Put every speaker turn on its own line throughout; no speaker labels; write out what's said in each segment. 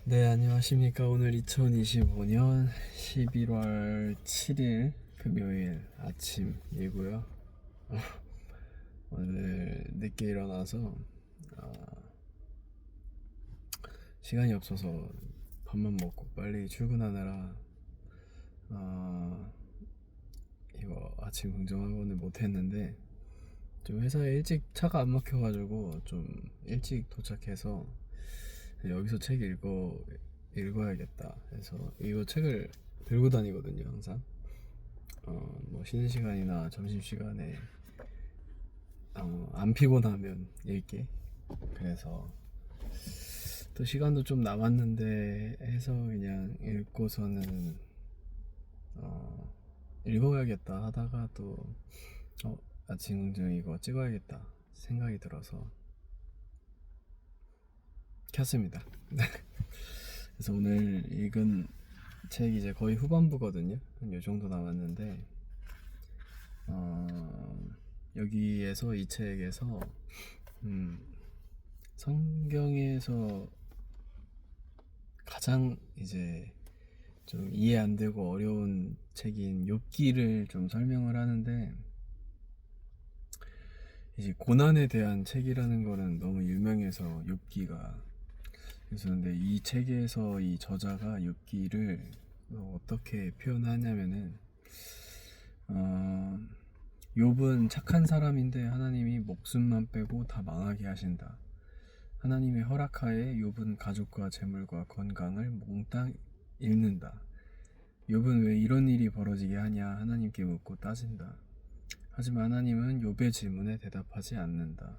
네, 안녕하십니까. 오늘 2025년 11월 7일 금요일 아침이고요. 오늘 늦게 일어나서 시간이 없어서 밥만 먹고 빨리 출근하느라 이거 아침 긍정학원을 못했는데, 좀 회사에 일찍 차가 안 막혀가지고 좀 일찍 도착해서 여기서 책 읽어야겠다 해서 이거 책을 들고 다니거든요, 항상. 뭐 쉬는 시간이나 점심 시간에 안 피곤하면 읽게. 그래서 또 시간도 좀 남았는데 해서 그냥 읽고서는 읽어야겠다 하다가 또 아침 긍정 이거 찍어야겠다 생각이 들어서 켰습니다. 그래서 오늘 읽은 책 이제 거의 후반부거든요. 한 요 정도 남았는데 여기에서 이 책에서 성경에서 가장 이제 좀 이해 안 되고 어려운 책인 욥기를 좀 설명을 하는데, 이제 고난에 대한 책이라는 거는 너무 유명해서 욥기가. 그래서 근데 이 책에서 이 저자가 욥기를 어떻게 표현하냐면은 욥은 착한 사람인데 하나님이 목숨만 빼고 다 망하게 하신다. 하나님의 허락하에 욥은 가족과 재물과 건강을 몽땅 잃는다. 욥은 왜 이런 일이 벌어지게 하냐 하나님께 묻고 따진다. 하지만 하나님은 욥의 질문에 대답하지 않는다.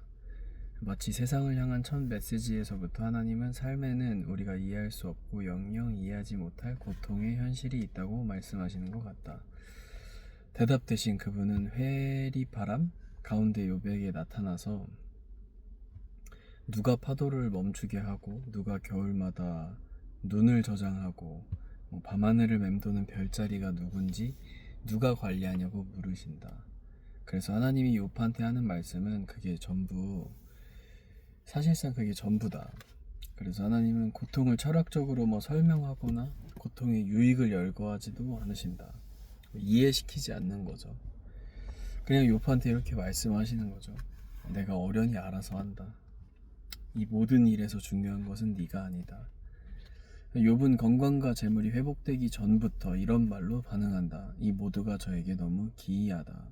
마치 세상을 향한 첫 메시지에서부터 하나님은 삶에는 우리가 이해할 수 없고 영영 이해하지 못할 고통의 현실이 있다고 말씀하시는 것 같다. 대답 대신 그분은 회리바람 가운데 욥에게 나타나서 누가 파도를 멈추게 하고 누가 겨울마다 눈을 저장하고 밤하늘을 맴도는 별자리가 누군지 누가 관리하냐고 물으신다. 그래서 하나님이 욥한테 하는 말씀은 사실상 그게 전부다. 그래서 하나님은 고통을 철학적으로 설명하거나 고통의 유익을 열거하지도 않으신다. 이해시키지 않는 거죠. 그냥 욥한테 이렇게 말씀하시는 거죠. 내가 어련히 알아서 한다. 이 모든 일에서 중요한 것은 네가 아니다. 욥은 건강과 재물이 회복되기 전부터 이런 말로 반응한다. 이 모두가 저에게 너무 기이하다.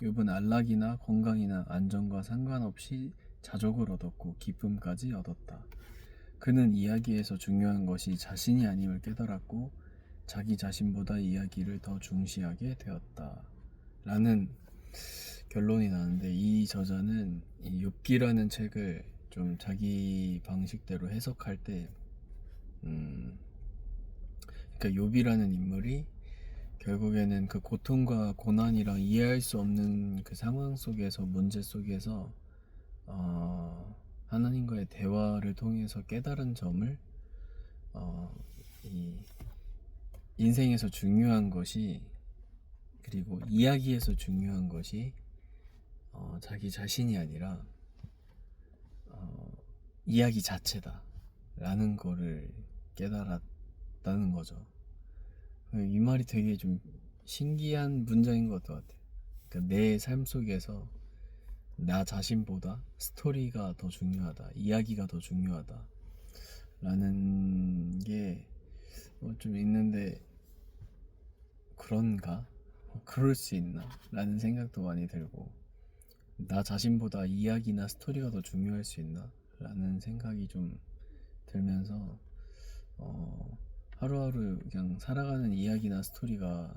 욥은 안락이나 건강이나 안정과 상관없이 자족을 얻었고 기쁨까지 얻었다. 그는 이야기에서 중요한 것이 자신이 아님을 깨달았고 자기 자신보다 이야기를 더 중시하게 되었다. 라는 결론이 나는데, 이 저자는 이 욥기라는 책을 좀 자기 방식대로 해석할 때 그러니까 욥이라는 인물이 결국에는 그 고통과 고난이랑 이해할 수 없는 그 상황 속에서, 문제 속에서 하나님과의 대화를 통해서 깨달은 점을 이 인생에서 중요한 것이, 그리고 이야기에서 중요한 것이 자기 자신이 아니라 이야기 자체다 라는 거를 깨달았다는 거죠. 이 말이 되게 좀 신기한 문장인 것 같아요. 그러니까 내 삶 속에서 나 자신보다 스토리가 더 중요하다, 이야기가 더 중요하다 라는 게 좀 있는데, 그런가? 그럴 수 있나? 라는 생각도 많이 들고, 나 자신보다 이야기나 스토리가 더 중요할 수 있나? 라는 생각이 좀 들면서 하루하루 그냥 살아가는 이야기나 스토리가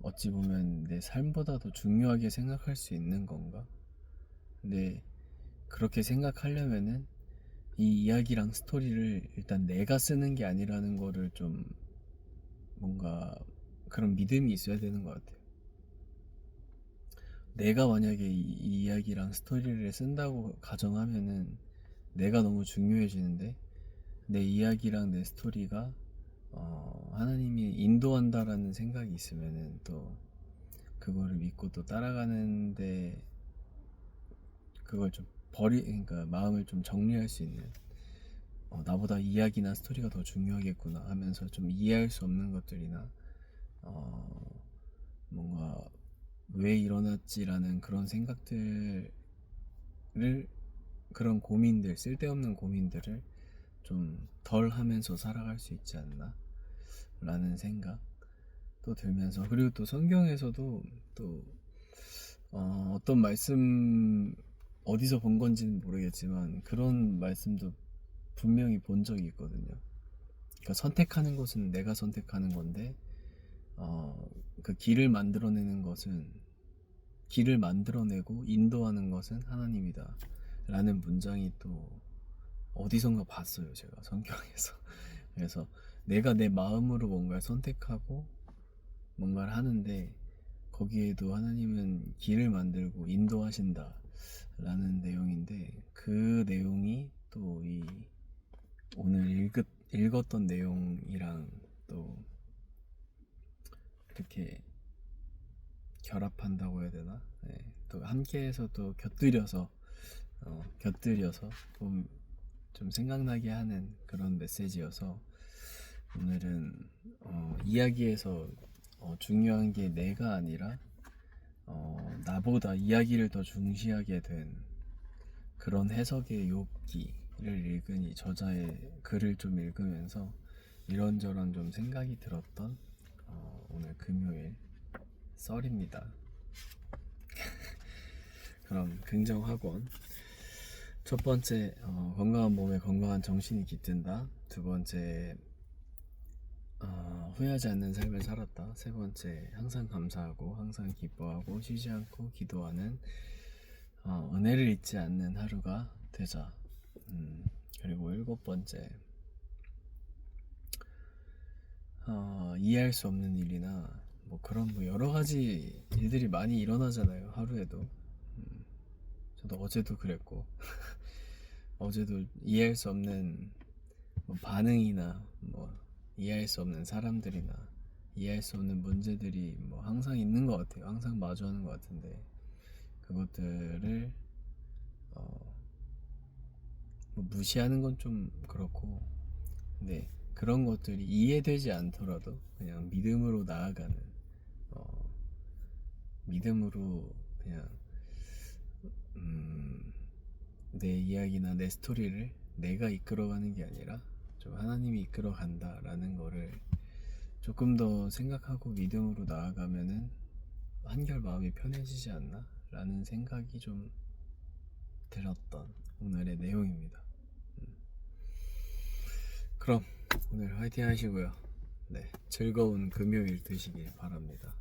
어찌 보면 내 삶보다 더 중요하게 생각할 수 있는 건가? 근데 그렇게 생각하려면은 이 이야기랑 스토리를 일단 내가 쓰는 게 아니라는 거를 좀 뭔가 그런 믿음이 있어야 되는 것 같아요. 내가 만약에 이 이야기랑 스토리를 쓴다고 가정하면은 내가 너무 중요해지는데, 내 이야기랑 내 스토리가 하나님이 인도한다라는 생각이 있으면은 또 그거를 믿고 또 따라가는데, 그걸 좀 그러니까 마음을 좀 정리할 수 있는, 나보다 이야기나 스토리가 더 중요하겠구나 하면서 좀 이해할 수 없는 것들이나 뭔가 왜 일어났지라는 그런 생각들을, 그런 고민들, 쓸데없는 고민들을 좀 덜 하면서 살아갈 수 있지 않나 라는 생각 또 들면서, 그리고 또 성경에서도 또 어떤 말씀, 어디서 본 건지는 모르겠지만 그런 말씀도 분명히 본 적이 있거든요. 그러니까 선택하는 것은 내가 선택하는 건데 그 길을 만들어내는 것은, 길을 만들어내고 인도하는 것은 하나님이다 라는 문장이 또 어디선가 봤어요, 제가 성경에서. 그래서 내가 내 마음으로 뭔가를 선택하고 뭔가를 하는데 거기에도 하나님은 길을 만들고 인도하신다 라는 내용인데, 그 내용이 또 이 오늘 읽었던 내용이랑 또 이렇게 결합한다고 해야 되나? 네, 또 함께해서 또 곁들여서 좀 생각나게 하는 그런 메시지여서, 오늘은 이야기에서 중요한 게 내가 아니라 나보다 이야기를 더 중시하게 된 그런 해석의 욥기를 읽으니, 저자의 글을 좀 읽으면서 이런저런 좀 생각이 들었던 오늘 금요일 썰입니다. 그럼 긍정학원 첫 번째, 건강한 몸에 건강한 정신이 깃든다. 두 번째, 후회하지 않는 삶을 살았다. 세 번째, 항상 감사하고 항상 기뻐하고 쉬지 않고 기도하는 은혜를 잊지 않는 하루가 되자. 그리고 일곱 번째, 이해할 수 없는 일이나 뭐 그런 뭐 여러 가지 일들이 많이 일어나잖아요, 하루에도. 저도 어제도 그랬고 어제도 이해할 수 없는 뭐 반응이나 뭐 이해할 수 없는 사람들이나 이해할 수 없는 문제들이 뭐 항상 있는 것 같아요. 항상 마주하는 것 같은데, 그것들을 뭐 무시하는 건 좀 그렇고, 근데 그런 것들이 이해되지 않더라도 그냥 믿음으로 나아가는, 믿음으로 그냥 내 이야기나 내 스토리를 내가 이끌어가는 게 아니라 좀 하나님이 이끌어간다라는 거를 조금 더 생각하고 믿음으로 나아가면은 한결 마음이 편해지지 않나 라는 생각이 좀 들었던 오늘의 내용입니다. 그럼 오늘 화이팅 하시고요. 네, 즐거운 금요일 되시길 바랍니다.